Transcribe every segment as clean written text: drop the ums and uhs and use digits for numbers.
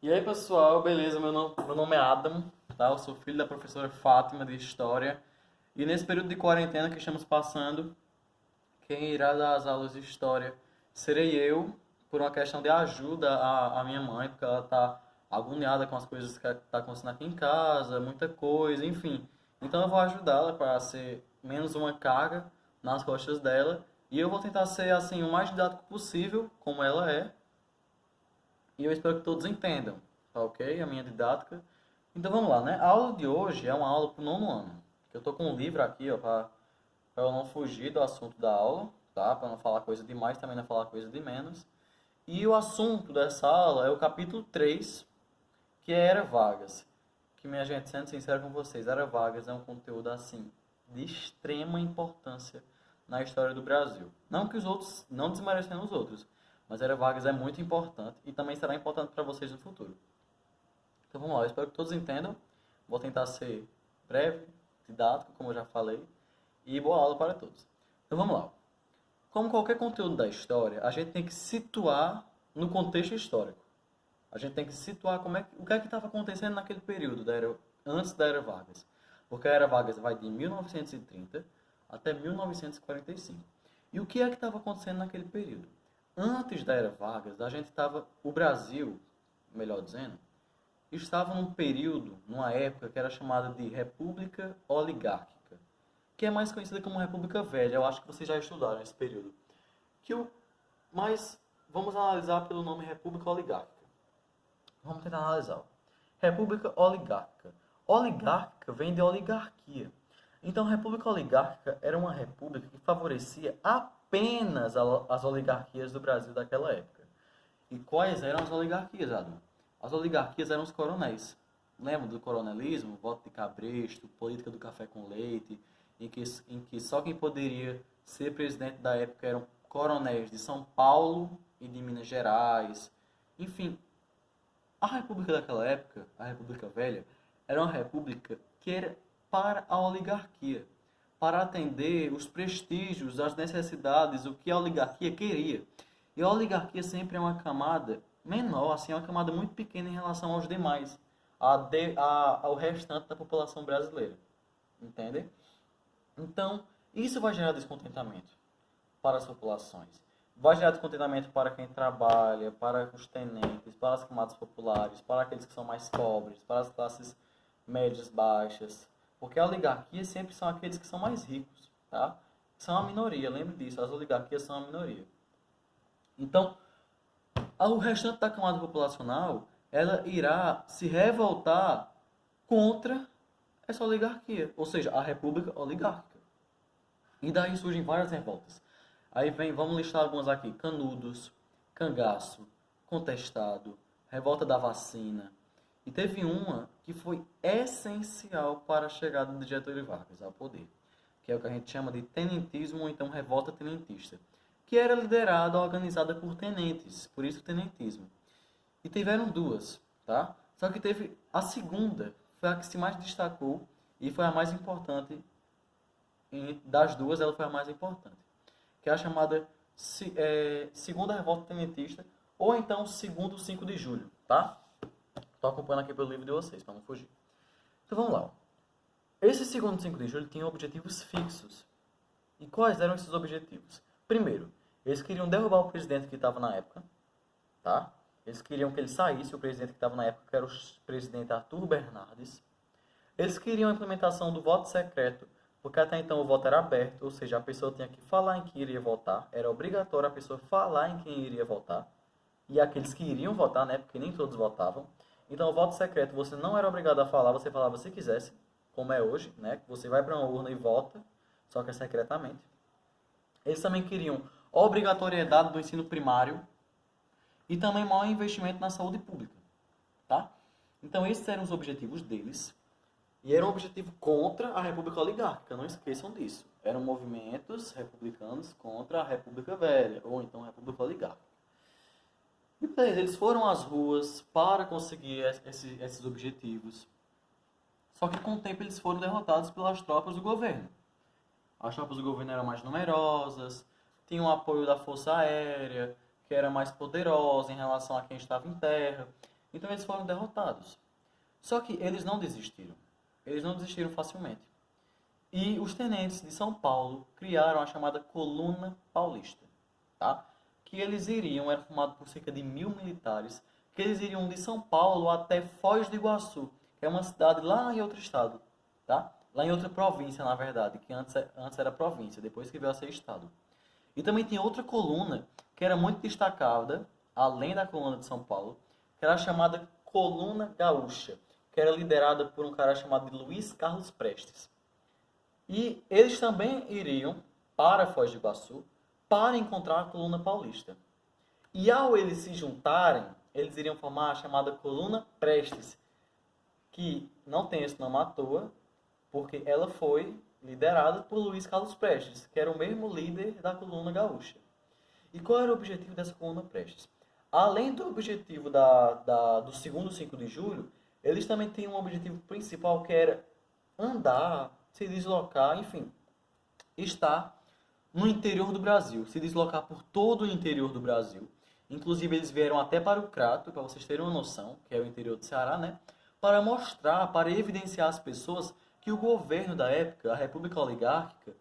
E aí, pessoal, beleza? Meu nome é Adam, tá? Eu sou filho da professora Fátima de História. E nesse período de quarentena que estamos passando, quem irá dar as aulas de História serei eu, por uma questão de ajuda à minha mãe, porque ela está agoniada com as coisas que está acontecendo aqui em casa, muita coisa, enfim. Então eu vou ajudá-la para ser menos uma carga nas costas dela. E eu vou tentar ser, assim, o mais didático possível, como ela é, e eu espero que todos entendam, tá ok? A minha didática. Então vamos lá, né? A aula de hoje é uma aula para o nono ano. Eu estou com um livro aqui, ó, para eu não fugir do assunto da aula, tá? Para não falar coisa demais, também não falar coisa de menos. E o assunto dessa aula é o capítulo 3, que é Era Vargas. Que, minha gente, sendo sincero com vocês, Era Vargas é um conteúdo, assim, de extrema importância na história do Brasil. Não que os outros, não desmerecendo os outros, mas Era Vargas é muito importante e também será importante para vocês no futuro. Então vamos lá, eu espero que todos entendam. Vou tentar ser breve, didático, como eu já falei, e boa aula para todos. Então vamos lá. Como qualquer conteúdo da história, a gente tem que situar no contexto histórico. A gente tem que situar o que é que estava acontecendo naquele período, antes da Era Vargas. Porque a Era Vargas vai de 1930 até 1945. E o que é que estava acontecendo naquele período? Antes da Era Vargas, o Brasil, melhor dizendo, estava num período, numa época que era chamada de República Oligárquica, que é mais conhecida como República Velha. Eu acho que vocês já estudaram esse período. Que o, mas vamos analisar pelo nome República Oligárquica. Vamos tentar analisar. República Oligárquica. Oligárquica vem de oligarquia. Então, a República Oligárquica era uma república que favorecia apenas as oligarquias do Brasil daquela época. E quais eram as oligarquias, Adam? As oligarquias eram os coronéis. Lembra do coronelismo? Voto de cabresto, política do café com leite, em que só quem poderia ser presidente da época eram coronéis de São Paulo e de Minas Gerais. Enfim, a república daquela época, a República Velha, era uma república que era para a oligarquia, para atender os prestígios, as necessidades, o que a oligarquia queria. E a oligarquia sempre é uma camada menor, assim, é uma camada muito pequena em relação aos demais, ao restante da população brasileira. Entende? Então, isso vai gerar descontentamento para as populações. Vai gerar descontentamento para quem trabalha, para os tenentes, para as camadas populares, para aqueles que são mais pobres, para as classes médias baixas. Porque a oligarquia sempre são aqueles que são mais ricos, tá? São a minoria, lembre disso, as oligarquias são a minoria. Então, o restante da camada populacional, ela irá se revoltar contra essa oligarquia, ou seja, a república oligárquica. E daí surgem várias revoltas. Aí vamos listar algumas aqui: Canudos, Cangaço, Contestado, Revolta da Vacina. E teve uma que foi essencial para a chegada de Getúlio Vargas ao poder, que é o que a gente chama de tenentismo ou então revolta tenentista, que era liderada, organizada por tenentes, por isso tenentismo. E tiveram duas, tá? Só que teve a segunda, foi a que se mais destacou e foi a mais importante. Das duas, ela foi a mais importante, que é a chamada Segunda Revolta Tenentista, ou então Segundo 5 de Julho, tá? Estou acompanhando aqui pelo livro de vocês, para não fugir. Então vamos lá. Esse Segundo 5 de Julho tinha objetivos fixos. E quais eram esses objetivos? Primeiro, eles queriam derrubar o presidente que estava na época, tá? Eles queriam que ele saísse, o presidente que estava na época, que era o presidente Arthur Bernardes. Eles queriam a implementação do voto secreto, porque até então o voto era aberto, ou seja, a pessoa tinha que falar em quem iria votar, era obrigatório a pessoa falar em quem iria votar, e aqueles que iriam votar, né, porque nem todos votavam. Então o voto secreto você não era obrigado a falar, você falava se quisesse, como é hoje, né, que você vai para uma urna e vota, só que é secretamente. Eles também queriam obrigatoriedade do ensino primário e também maior investimento na saúde pública, tá? Então esses eram os objetivos deles. E era um objetivo contra a República Oligárquica, não esqueçam disso. Eram movimentos republicanos contra a República Velha, ou então a República Oligárquica. E beleza, eles foram às ruas para conseguir esses objetivos. Só que com o tempo eles foram derrotados pelas tropas do governo. As tropas do governo eram mais numerosas, tinham o apoio da Força Aérea, que era mais poderosa em relação a quem estava em terra. Então eles foram derrotados. Só que eles não desistiram. Eles não desistiram facilmente. E os tenentes de São Paulo criaram a chamada Coluna Paulista, tá? Que eles iriam, era formado por cerca de 1.000 militares, que eles iriam de São Paulo até Foz do Iguaçu, que é uma cidade lá em outro estado, tá? Lá em outra província, na verdade, que antes era província, depois que veio a ser estado. E também tem outra coluna que era muito destacada, além da coluna de São Paulo, que era a chamada Coluna Gaúcha, que era liderada por um cara chamado de Luiz Carlos Prestes. E eles também iriam para Foz do Iguaçu para encontrar a coluna paulista. E ao eles se juntarem, eles iriam formar a chamada Coluna Prestes, que não tem esse nome à toa, porque ela foi liderada por Luiz Carlos Prestes, que era o mesmo líder da coluna gaúcha. E qual era o objetivo dessa coluna Prestes? Além do objetivo do segundo 5 de julho, eles também têm um objetivo principal que era andar, se deslocar, enfim, estar no interior do Brasil, se deslocar por todo o interior do Brasil. Inclusive, eles vieram até para o Crato, para vocês terem uma noção, que é o interior do Ceará, né? Para mostrar, para evidenciar às pessoas que o governo da época, a República Oligárquica,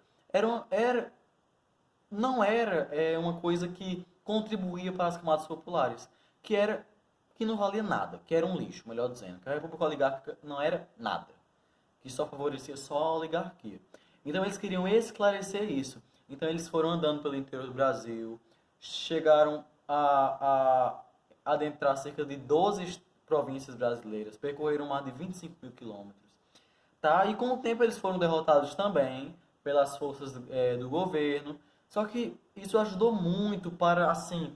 não era uma coisa que contribuía para as camadas populares, que não valia nada, que era um lixo, melhor dizendo, que a República Oligárquica não era nada, que só favorecia só a oligarquia. Então eles queriam esclarecer isso. Então eles foram andando pelo interior do Brasil, chegaram a adentrar cerca de 12 províncias brasileiras, percorreram mais de 25.000 quilômetros. Tá? E com o tempo eles foram derrotados também pelas forças do governo. Só que isso ajudou muito para, assim,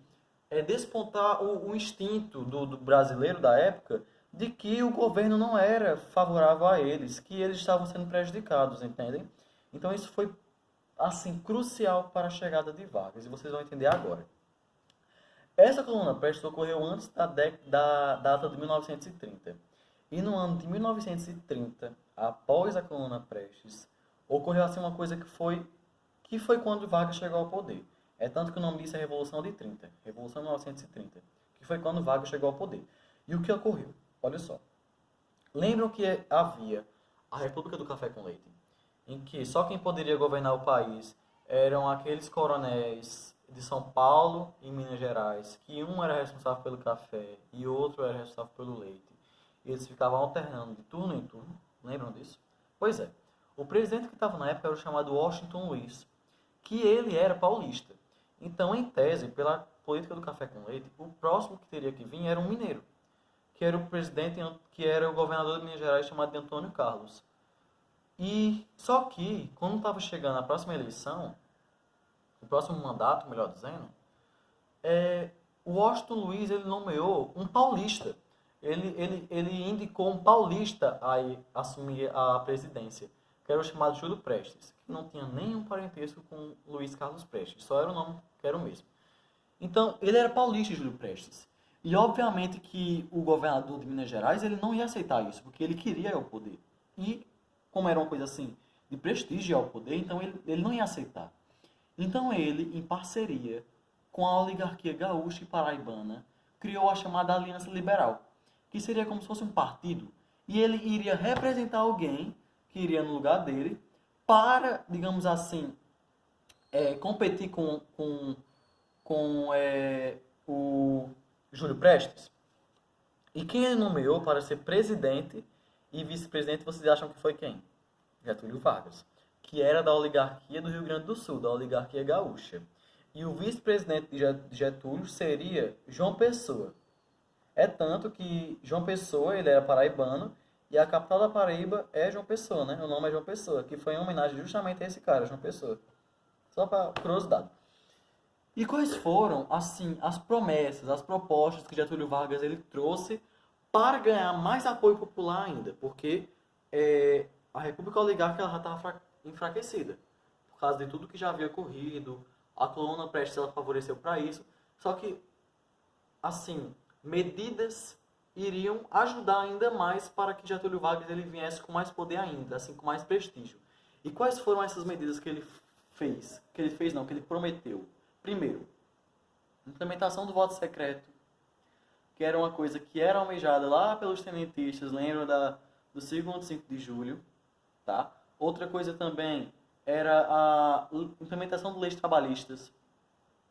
despontar o instinto do brasileiro da época de que o governo não era favorável a eles, que eles estavam sendo prejudicados, entendem? Então isso foi, assim, crucial para a chegada de Vargas, e vocês vão entender agora. Essa coluna Prestes ocorreu antes da data de 1930. E no ano de 1930, após a coluna Prestes, ocorreu assim uma coisa que foi quando Vargas chegou ao poder. É tanto que o nome disso é Revolução de 30, Revolução de 1930, que foi quando Vargas chegou ao poder. E o que ocorreu? Olha só. Lembram que havia a República do Café com Leite, em que só quem poderia governar o país eram aqueles coronéis de São Paulo e Minas Gerais, que um era responsável pelo café e outro era responsável pelo leite. E eles ficavam alternando de turno em turno. Lembram disso? Pois é. O presidente que estava na época era o chamado Washington Luiz, que ele era paulista. Então, em tese, pela política do café com leite, o próximo que teria que vir era um mineiro, que era o presidente, que era o governador de Minas Gerais, chamado de Antônio Carlos. E só que, quando estava chegando a próxima eleição, o próximo mandato, melhor dizendo, o Washington Luiz ele nomeou um paulista. Ele indicou um paulista a assumir a presidência, que era o chamado Júlio Prestes, que não tinha nenhum parentesco com Luiz Carlos Prestes, só era o nome que era o mesmo. Então, ele era paulista, Júlio Prestes. E, obviamente, que o governador de Minas Gerais ele não ia aceitar isso, porque ele queria ir ao poder. E, como era uma coisa assim, de prestígio ao poder, então ele não ia aceitar. Então, ele, em parceria com a oligarquia gaúcha e paraibana, criou a chamada Aliança Liberal, que seria como se fosse um partido, e ele iria representar alguém que iria no lugar dele para, digamos assim, competir com o Júlio Prestes. E quem ele nomeou para ser presidente e vice-presidente, vocês acham que foi quem? Getúlio Vargas, que era da oligarquia do Rio Grande do Sul, da oligarquia gaúcha. E o vice-presidente de Getúlio seria João Pessoa. É tanto que João Pessoa, ele era paraibano, e a capital da Paraíba é João Pessoa, né? O nome é João Pessoa, que foi em homenagem justamente a esse cara, João Pessoa. Só para curiosidade. E quais foram, assim, as promessas, as propostas que Getúlio Vargas ele trouxe para ganhar mais apoio popular ainda? Porque a República Oligárquica ela já estava enfraquecida, por causa de tudo que já havia ocorrido, a coluna Prestes ela favoreceu para isso, só que, assim, medidas iriam ajudar ainda mais para que Getúlio Vargas ele viesse com mais poder ainda, assim, com mais prestígio. E quais foram essas medidas que ele fez? Que ele prometeu? Primeiro, implementação do voto secreto. que era uma coisa que era almejada lá pelos tenentistas, lembra do segundo 5 de julho, tá? Outra coisa também era a implementação de leis trabalhistas,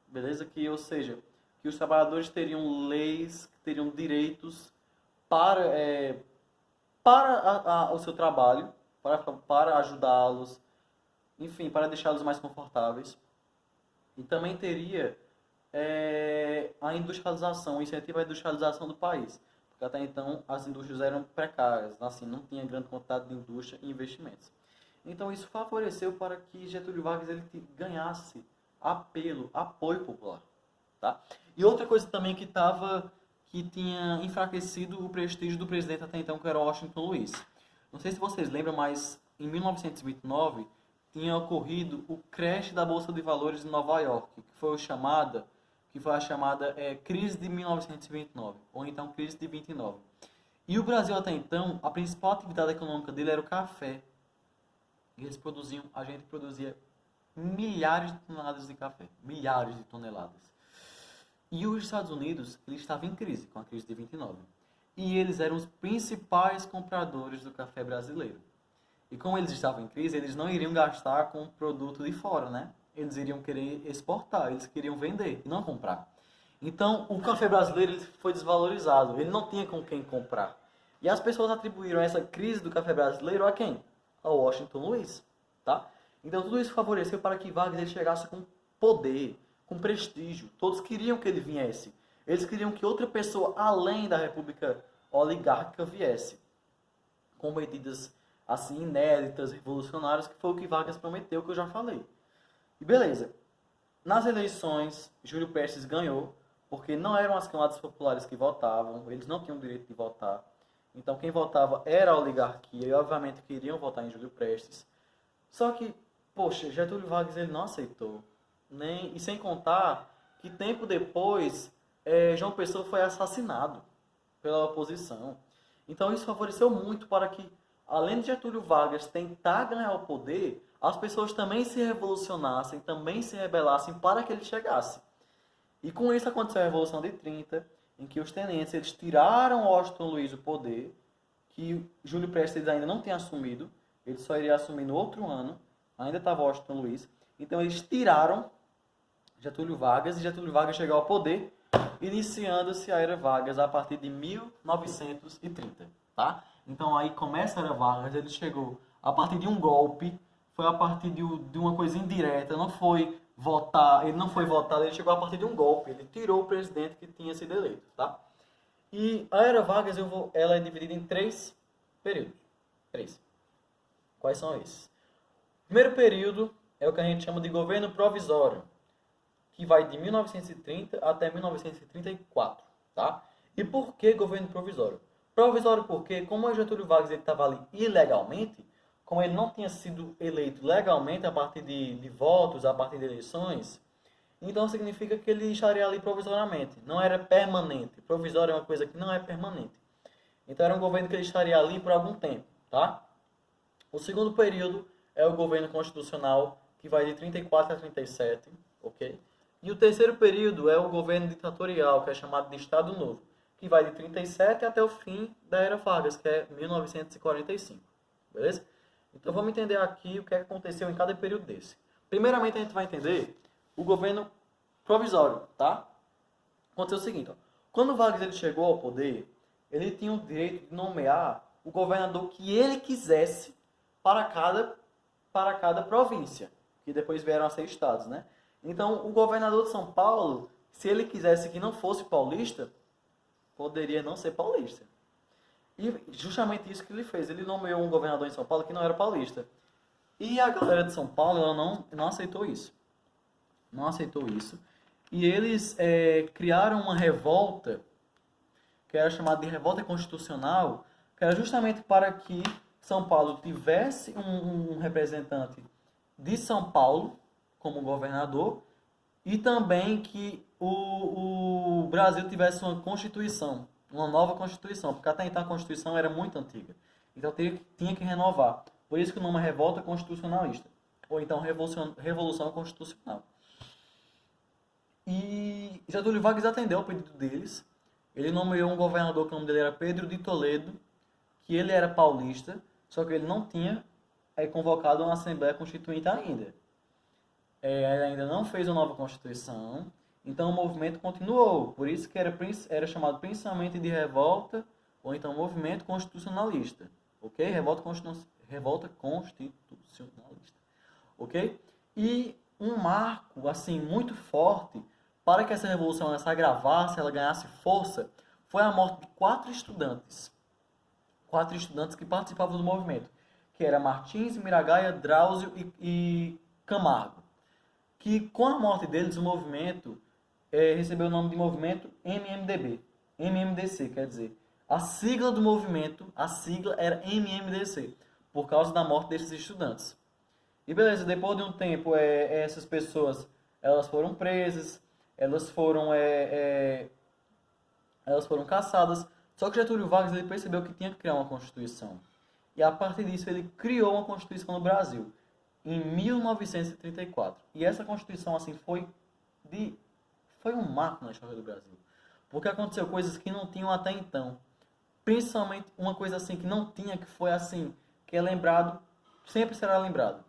beleza? Que, ou seja, que os trabalhadores teriam leis, teriam direitos para, o seu trabalho, para ajudá-los, enfim, para deixá-los mais confortáveis. E também teria a industrialização, o incentivo à industrialização do país. Porque até então as indústrias eram precárias, assim, não tinha grande quantidade de indústria e investimentos. Então isso favoreceu para que Getúlio Vargas ele ganhasse apoio popular. Tá? E outra coisa também que tinha enfraquecido o prestígio do presidente até então, que era Washington Luiz. Não sei se vocês lembram, mas em 1929 tinha ocorrido o crash da Bolsa de Valores em Nova York, que foi a chamada crise de 1929, ou então crise de 29. E o Brasil até então, a principal atividade econômica dele era o café. E a gente produzia milhares de toneladas de café, milhares de toneladas. E os Estados Unidos, eles estavam em crise, com a crise de 29. E eles eram os principais compradores do café brasileiro. E como eles estavam em crise, eles não iriam gastar com produto de fora, né? Eles iriam querer exportar, eles queriam vender e não comprar. Então, o café brasileiro ele foi desvalorizado, ele não tinha com quem comprar. E as pessoas atribuíram essa crise do café brasileiro a quem? Ao Washington Luiz, tá? Então, tudo isso favoreceu para que Vargas ele chegasse com poder, com prestígio. Todos queriam que ele viesse. Eles queriam que outra pessoa, além da República Oligárquica, viesse. Com medidas assim inéditas, revolucionárias, que foi o que Vargas prometeu, que eu já falei. E beleza. Nas eleições, Júlio Prestes ganhou, porque não eram as camadas populares que votavam, eles não tinham o direito de votar. Então quem votava era a oligarquia, e obviamente queriam votar em Júlio Prestes. Só que, poxa, Getúlio Vargas ele não aceitou. E sem contar que tempo depois, João Pessoa foi assassinado pela oposição. Então isso favoreceu muito para que, além de Getúlio Vargas tentar ganhar o poder, as pessoas também se revolucionassem, também se rebelassem para que ele chegasse. E com isso aconteceu a Revolução de 30, em que os tenentes eles tiraram Washington Luiz do poder, que Júlio Prestes ainda não tinha assumido, ele só iria assumir no outro ano, ainda estava Washington Luiz. Então eles tiraram Getúlio Vargas, e Getúlio Vargas chegou ao poder, iniciando-se a Era Vargas a partir de 1930, tá? Então aí começa a Era Vargas, ele chegou a partir de um golpe, foi a partir de uma coisa indireta, não foi votar, ele não foi votado, ele chegou a partir de um golpe, ele tirou o presidente que tinha sido eleito, tá? E a Era Vargas, ela é dividida em 3 períodos. 3. Quais são esses? O primeiro período é o que a gente chama de governo provisório, que vai de 1930 até 1934, tá? E por que governo provisório? Provisório porque, como o Getúlio Vargas estava ali ilegalmente, como ele não tinha sido eleito legalmente a partir de votos, a partir de eleições, então significa que ele estaria ali provisoriamente, não era permanente. Provisório é uma coisa que não é permanente. Então era um governo que ele estaria ali por algum tempo, tá? O segundo período é o governo constitucional, que vai de 34 a 37, ok? E o terceiro período é o governo ditatorial, que é chamado de Estado Novo, que vai de 37 até o fim da Era Vargas, que é 1945, beleza? Então vamos entender aqui o que aconteceu em cada período desse. Primeiramente a gente vai entender o governo provisório, tá? Aconteceu o seguinte, ó. Quando Vargas ele chegou ao poder, ele tinha o direito de nomear o governador que ele quisesse para cada província, que depois vieram a ser estados, né? Então, o governador de São Paulo, se ele quisesse que não fosse paulista, poderia não ser paulista. E justamente isso que ele fez. Ele nomeou um governador em São Paulo que não era paulista. E a galera de São Paulo ela não aceitou isso. Não aceitou isso. E eles criaram uma revolta, que era chamada de revolta constitucional, que era justamente para que São Paulo tivesse um representante de São Paulo como governador, e também que o Brasil tivesse uma constituição, uma nova constituição, porque até então a constituição era muito antiga. Então tinha que renovar. Por isso que o nome é Revolta Constitucionalista, ou então Revolução Constitucional. E Getúlio Vargas atendeu ao pedido deles, Ele nomeou um governador que o nome dele era Pedro de Toledo, que ele era paulista, só que ele não tinha convocado uma Assembleia Constituinte ainda. Ele ainda não fez uma nova Constituição, então o movimento continuou. Por isso que era chamado principalmente de revolta, ou então movimento constitucionalista. Ok? Revolta constitucionalista. Ok? E um marco, assim, muito forte para que essa revolução ela se agravasse, ela ganhasse força, foi a morte de 4 estudantes. 4 estudantes que participavam do movimento, que era Martins, Miragaia, Drauzio e Camargo. Que com a morte deles, o movimento recebeu o nome de movimento MMDB. MMDC, quer dizer. A sigla do movimento, a sigla era MMDC, por causa da morte desses estudantes. E beleza, depois de um tempo, essas pessoas elas foram presas, elas foram caçadas. Só que Getúlio Vargas ele percebeu que tinha que criar uma Constituição. E a partir disso ele criou uma Constituição no Brasil, em 1934. E essa Constituição assim foi um marco na história do Brasil. Porque aconteceu coisas que não tinham até então. Principalmente uma coisa assim que não tinha, que foi assim, que é lembrado, sempre será lembrado.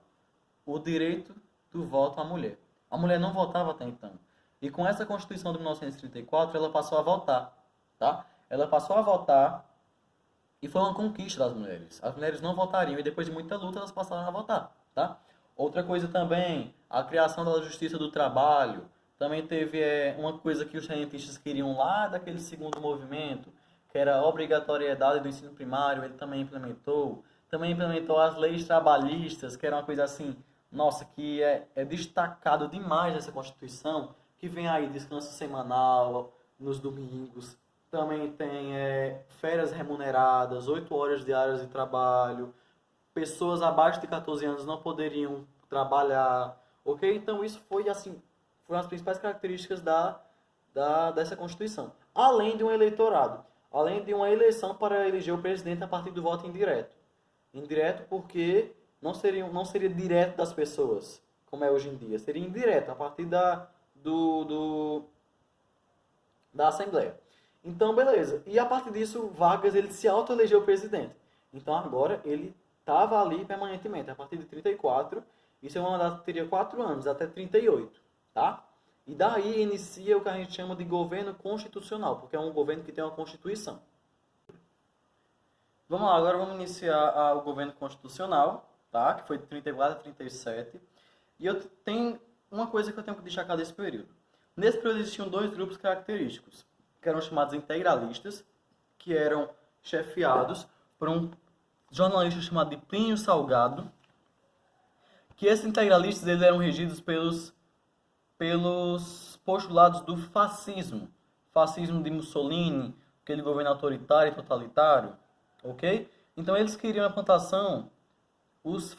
O direito do voto à mulher. A mulher não votava até então. E com essa Constituição de 1934, ela passou a votar, tá? Ela passou a votar e foi uma conquista das mulheres. As mulheres não votariam e depois de muita luta elas passaram a votar, tá? Outra coisa também, a criação da Justiça do Trabalho. Também teve uma coisa que os cientistas queriam lá daquele segundo movimento, que era a obrigatoriedade do ensino primário, ele também implementou. Também implementou as leis trabalhistas, que era uma coisa assim, nossa, que é destacado demais nessa Constituição, que vem aí descanso semanal nos domingos, também tem férias remuneradas, 8 horas diárias de trabalho, pessoas abaixo de 14 anos não poderiam trabalhar, ok? Então isso foi assim, foram as principais características dessa Constituição. Além de um eleitorado, além de uma eleição para eleger o presidente a partir do voto indireto. Indireto porque não seria direto das pessoas, como é hoje em dia. Seria indireto, a partir da Assembleia. Então, beleza. E a partir disso, Vargas ele se autoelegeu presidente. Então, agora, ele estava ali permanentemente. A partir de 34, e seu mandato teria 4 anos, até 38. Tá? E daí inicia o que a gente chama de governo constitucional, porque é um governo que tem uma Constituição. Vamos lá, agora vamos iniciar o governo constitucional, tá? Que foi de 34 a 37. E eu tenho uma coisa que eu tenho que destacar desse período. Nesse período existiam 2 grupos característicos, que eram chamados integralistas, que eram chefiados por um jornalista chamado de Plínio Salgado, que esses integralistas eles eram regidos pelos postulados do fascismo. Fascismo de Mussolini, aquele governo autoritário e totalitário. Ok? Então eles queriam a implantação, os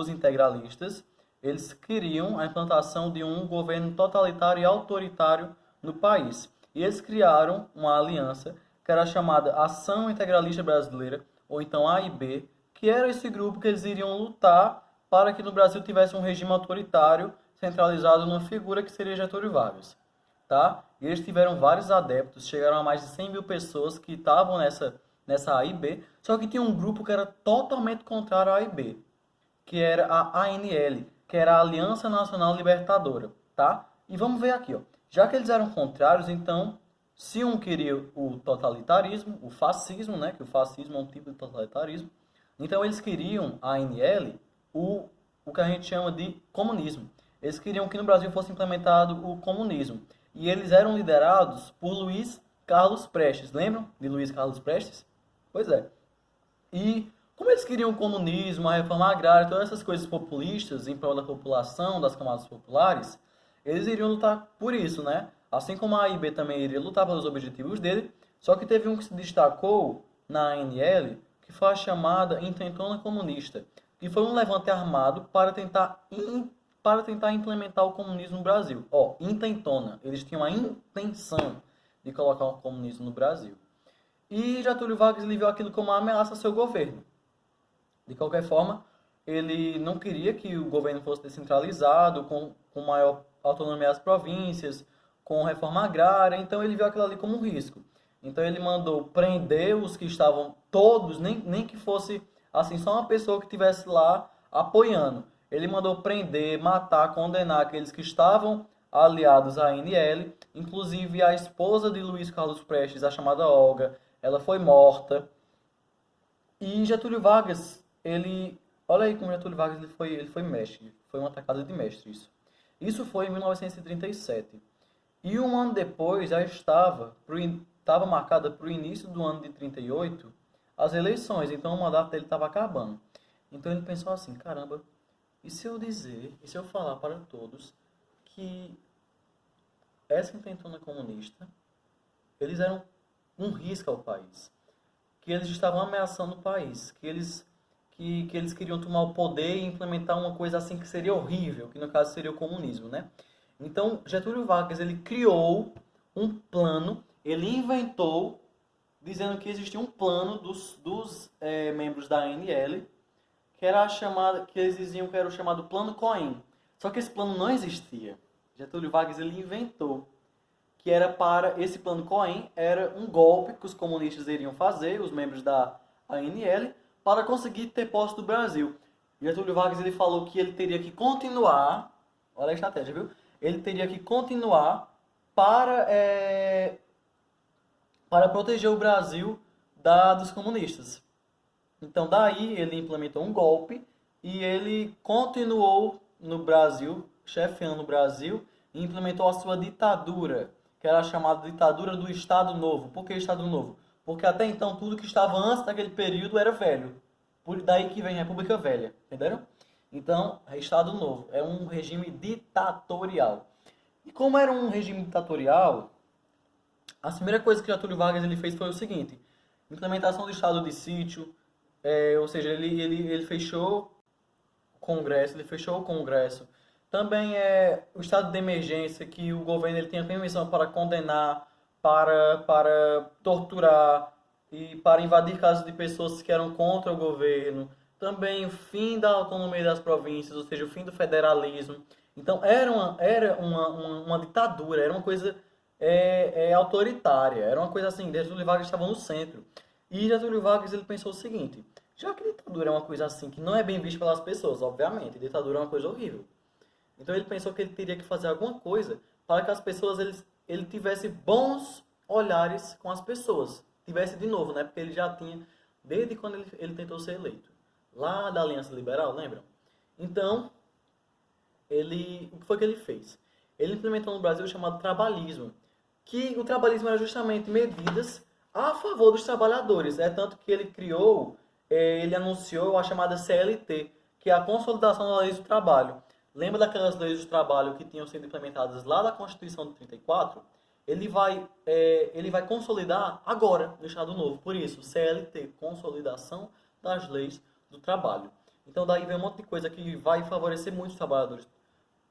integralistas, eles queriam a implantação de um governo totalitário e autoritário no país. E eles criaram uma aliança que era chamada Ação Integralista Brasileira, ou então AIB, que era esse grupo que eles iriam lutar para que no Brasil tivesse um regime autoritário centralizado numa figura que seria Getúlio Vargas. Tá? E eles tiveram vários adeptos, chegaram a mais de 100 mil pessoas que estavam nessa AIB, só que tinha um grupo que era totalmente contrário à AIB, que era a ANL, que era a Aliança Nacional Libertadora, tá? E vamos ver aqui, ó. Já que eles eram contrários, então, se um queria o totalitarismo, o fascismo, né, que o fascismo é um tipo de totalitarismo, então eles queriam, a ANL, o que a gente chama de comunismo. Eles queriam que no Brasil fosse implementado o comunismo. E eles eram liderados por Luiz Carlos Prestes. Lembram de Luiz Carlos Prestes? Pois é. E como eles queriam o comunismo, a reforma agrária, todas essas coisas populistas em prol da população, das camadas populares, eles iriam lutar por isso, né? Assim como a AIB também iria lutar pelos objetivos dele, só que teve um que se destacou na ANL, que foi a chamada Intentona Comunista, que foi um levante armado para tentar implementar o comunismo no Brasil. Ó, intentona, eles tinham a intenção de colocar o comunismo no Brasil. E Getúlio Vargas ele viu aquilo como uma ameaça ao seu governo. De qualquer forma, ele não queria que o governo fosse descentralizado, com maior autonomia às províncias, com reforma agrária, então ele viu aquilo ali como um risco. Então ele mandou prender os que estavam todos, nem que fosse assim, só uma pessoa que estivesse lá apoiando. Ele mandou prender, matar, condenar aqueles que estavam aliados à ANL, inclusive a esposa de Luiz Carlos Prestes, a chamada Olga, ela foi morta. E Getúlio Vargas, olha aí como Getúlio Vargas ele foi mestre, foi uma atacada de mestre isso. Isso foi em 1937. E um ano depois já estava marcada para o início do ano de 38 as eleições, então o mandato dele estava acabando. Então ele pensou assim, caramba, e se eu falar para todos que essa intentona comunista, eles eram um risco ao país, que eles estavam ameaçando o país, que eles queriam tomar o poder e implementar uma coisa assim que seria horrível, que no caso seria o comunismo, né? Então, Getúlio Vargas, ele criou um plano, ele inventou, dizendo que existia um plano dos membros da ANL, que era que eles diziam que era o chamado Plano Cohen. Só que esse plano não existia. Getúlio Vargas, ele inventou que esse plano Cohen era um golpe que os comunistas iriam fazer, os membros da ANL, para conseguir ter posse do Brasil. Getúlio Vargas, ele falou que ele teria que continuar, olha a estratégia, viu? Ele teria que continuar para proteger o Brasil dos comunistas. Então daí ele implementou um golpe e ele continuou no Brasil, chefiando o Brasil, e implementou a sua ditadura, que era a chamada ditadura do Estado Novo. Por que Estado Novo? Porque até então tudo que estava antes daquele período era velho. Por daí que vem República Velha, entenderam? Então, é Estado Novo, é um regime ditatorial. E como era um regime ditatorial, a primeira coisa que Getúlio Vargas ele fez foi o seguinte: implementação do estado de sítio, ou seja, ele fechou o Congresso. Também o estado de emergência, que o governo ele tem a permissão para condenar, para torturar e para invadir casas de pessoas que eram contra o governo. Também o fim da autonomia das províncias, ou seja, o fim do federalismo. Então era uma ditadura, era uma coisa autoritária, era uma coisa assim, Getúlio Vargas estava no centro. E Getúlio Vargas ele pensou o seguinte: já que ditadura é uma coisa assim que não é bem vista pelas pessoas, obviamente, ditadura é uma coisa horrível. Então ele pensou que ele teria que fazer alguma coisa para que as pessoas ele tivesse bons olhares com as pessoas. Tivesse de novo, né? Porque ele já tinha desde quando ele tentou ser eleito. Lá da Aliança Liberal, lembram? Então, o que foi que ele fez? Ele implementou no Brasil o chamado trabalhismo, que o trabalhismo era justamente medidas a favor dos trabalhadores. É tanto que ele anunciou a chamada CLT, que é a Consolidação da Lei do Trabalho. Lembra daquelas leis do trabalho que tinham sido implementadas lá da Constituição de 34? Ele vai consolidar agora no Estado Novo. Por isso, CLT, Consolidação das Leis do Trabalho. Então daí vem um monte de coisa que vai favorecer muito os trabalhadores.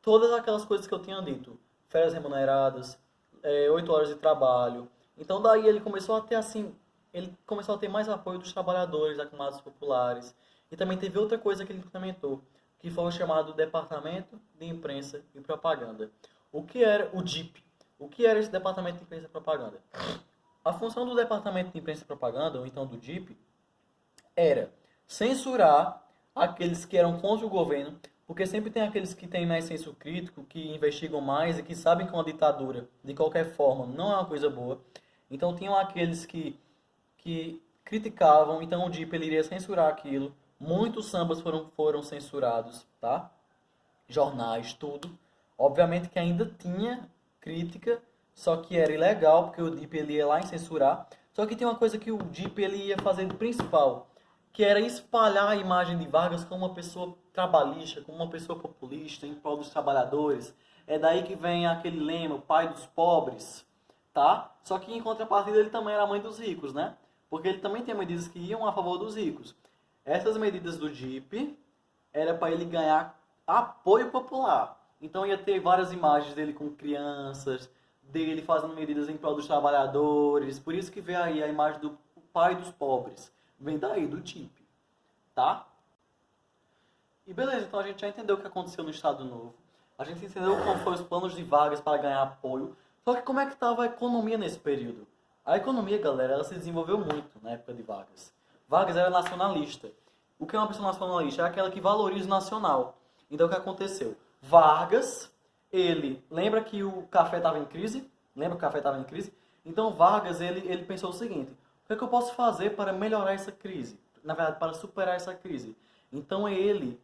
Todas aquelas coisas que eu tinha dito, férias remuneradas, 8 horas de trabalho. Então daí ele começou a ter mais apoio dos trabalhadores, das camadas populares. E também teve outra coisa que ele implementou, que foi o chamado Departamento de Imprensa e Propaganda. O que era o DIP? O que era esse Departamento de Imprensa e Propaganda? A função do Departamento de Imprensa e Propaganda, ou então do DIP, era censurar aqueles que eram contra o governo, porque sempre tem aqueles que têm mais senso crítico, que investigam mais e que sabem que uma ditadura, de qualquer forma, não é uma coisa boa. Então tinham aqueles que criticavam, então o DIP ele iria censurar aquilo. Muitos sambas foram censurados, tá? Jornais, tudo. Obviamente que ainda tinha crítica, só que era ilegal, porque o DIP ele ia lá em censurar. Só que tem uma coisa que o DIP ele ia fazer de principal, que era espalhar a imagem de Vargas como uma pessoa trabalhista, como uma pessoa populista, em prol dos trabalhadores. É daí que vem aquele lema, o pai dos pobres, tá? Só que em contrapartida ele também era a mãe dos ricos, né? Porque ele também tem medidas que iam a favor dos ricos. Essas medidas do DIP era para ele ganhar apoio popular. Então ia ter várias imagens dele com crianças, dele fazendo medidas em prol dos trabalhadores. Por isso que vem aí a imagem do pai dos pobres. Vem daí, do DIP, tá? E beleza, então a gente já entendeu o que aconteceu no Estado Novo. A gente entendeu como foram os planos de Vargas para ganhar apoio. Só que como é que estava a economia nesse período? A economia, galera, ela se desenvolveu muito na época de Vargas. Vargas era nacionalista. O que é uma pessoa nacionalista? É aquela que valoriza o nacional. Então, o que aconteceu? Vargas, ele... Lembra que o café estava em crise? Lembra que o café estava em crise? Então, Vargas, ele pensou o seguinte: o que é que eu posso fazer para melhorar essa crise? Na verdade, para superar essa crise. Então, ele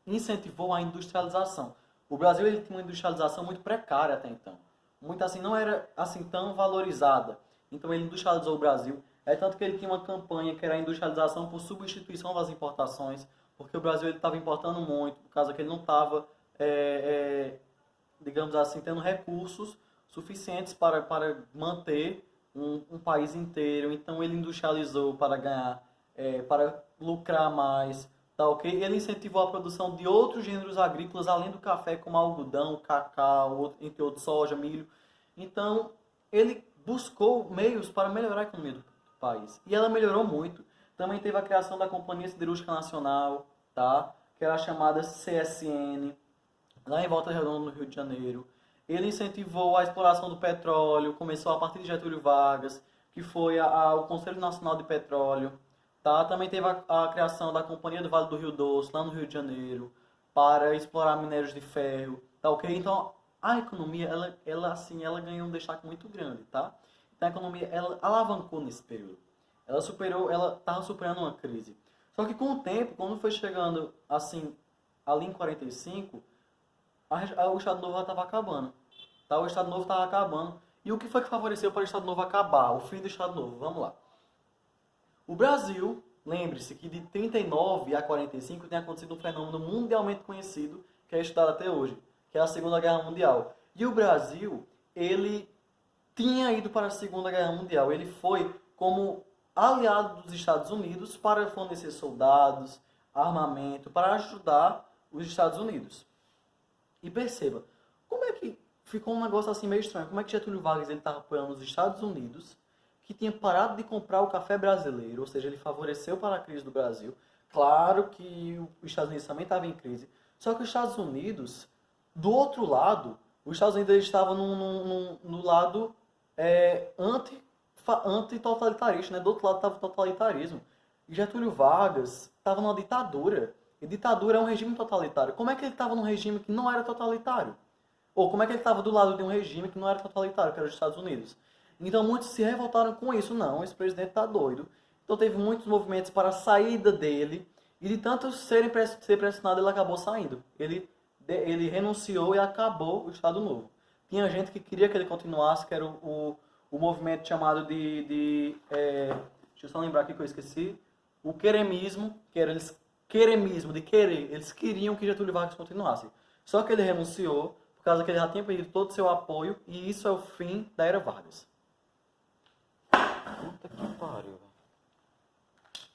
incentivou a industrialização. O Brasil ele tinha uma industrialização muito precária até então. Muito assim, não era assim tão valorizada. Então, ele industrializou o Brasil. É tanto que ele tinha uma campanha que era a industrialização por substituição das importações, porque o Brasil estava importando muito, por causa que ele não estava, digamos assim, tendo recursos suficientes para manter um país inteiro. Então ele industrializou para ganhar, para lucrar mais, tá ok? Ele incentivou a produção de outros gêneros agrícolas, além do café, como algodão, cacau, entre outros, soja, milho. Então ele buscou meios para melhorar a economia do país. E ela melhorou muito. Também teve a criação da Companhia Siderúrgica Nacional, tá? Que era chamada CSN, lá em Volta Redonda, no Rio de Janeiro. Ele incentivou a exploração do petróleo, começou a partir de Getúlio Vargas, que foi o Conselho Nacional de Petróleo. Tá? Também teve a criação da Companhia do Vale do Rio Doce, lá no Rio de Janeiro, para explorar minérios de ferro. Tá, ok? Então, a economia, ela ganhou um destaque muito grande, tá? Então, a economia, ela alavancou nesse período. Ela estava superando uma crise. Só que com o tempo, quando foi chegando, assim, ali em 45, o Estado Novo estava acabando. Tá? O Estado Novo estava acabando. E o que foi que favoreceu para o Estado Novo acabar? O fim do Estado Novo. Vamos lá. O Brasil, lembre-se que de 39 a 45 tem acontecido um fenômeno mundialmente conhecido, que é estudado até hoje, que é a Segunda Guerra Mundial. E o Brasil, ele tinha ido para a Segunda Guerra Mundial. Ele foi como aliado dos Estados Unidos para fornecer soldados, armamento, para ajudar os Estados Unidos. E perceba, como é que ficou um negócio assim meio estranho? Como é que Getúlio Vargas estava apoiando os Estados Unidos, que tinha parado de comprar o café brasileiro, ou seja, ele favoreceu para a crise do Brasil. Claro que os Estados Unidos também estavam em crise. Só que os Estados Unidos, do outro lado, os Estados Unidos estavam no lado anti-totalitarista, né? Do outro lado estava o totalitarismo. E Getúlio Vargas estava numa ditadura. E ditadura é um regime totalitário. Como é que ele estava num regime que não era totalitário? Ou como é que ele estava do lado de um regime que não era totalitário, que era os Estados Unidos? Então muitos se revoltaram com isso. Não, esse presidente está doido. Então teve muitos movimentos para a saída dele. E de tanto ser pressionado, ele acabou saindo. Ele renunciou e acabou o Estado Novo. Tinha gente que queria que ele continuasse, que era o movimento chamado deixa eu só lembrar aqui que eu esqueci. O queremismo, que era queremismo, de querer. Eles queriam que Getúlio Vargas continuasse. Só que ele renunciou, por causa que ele já tinha perdido todo o seu apoio, e isso é o fim da Era Vargas. Puta que pariu.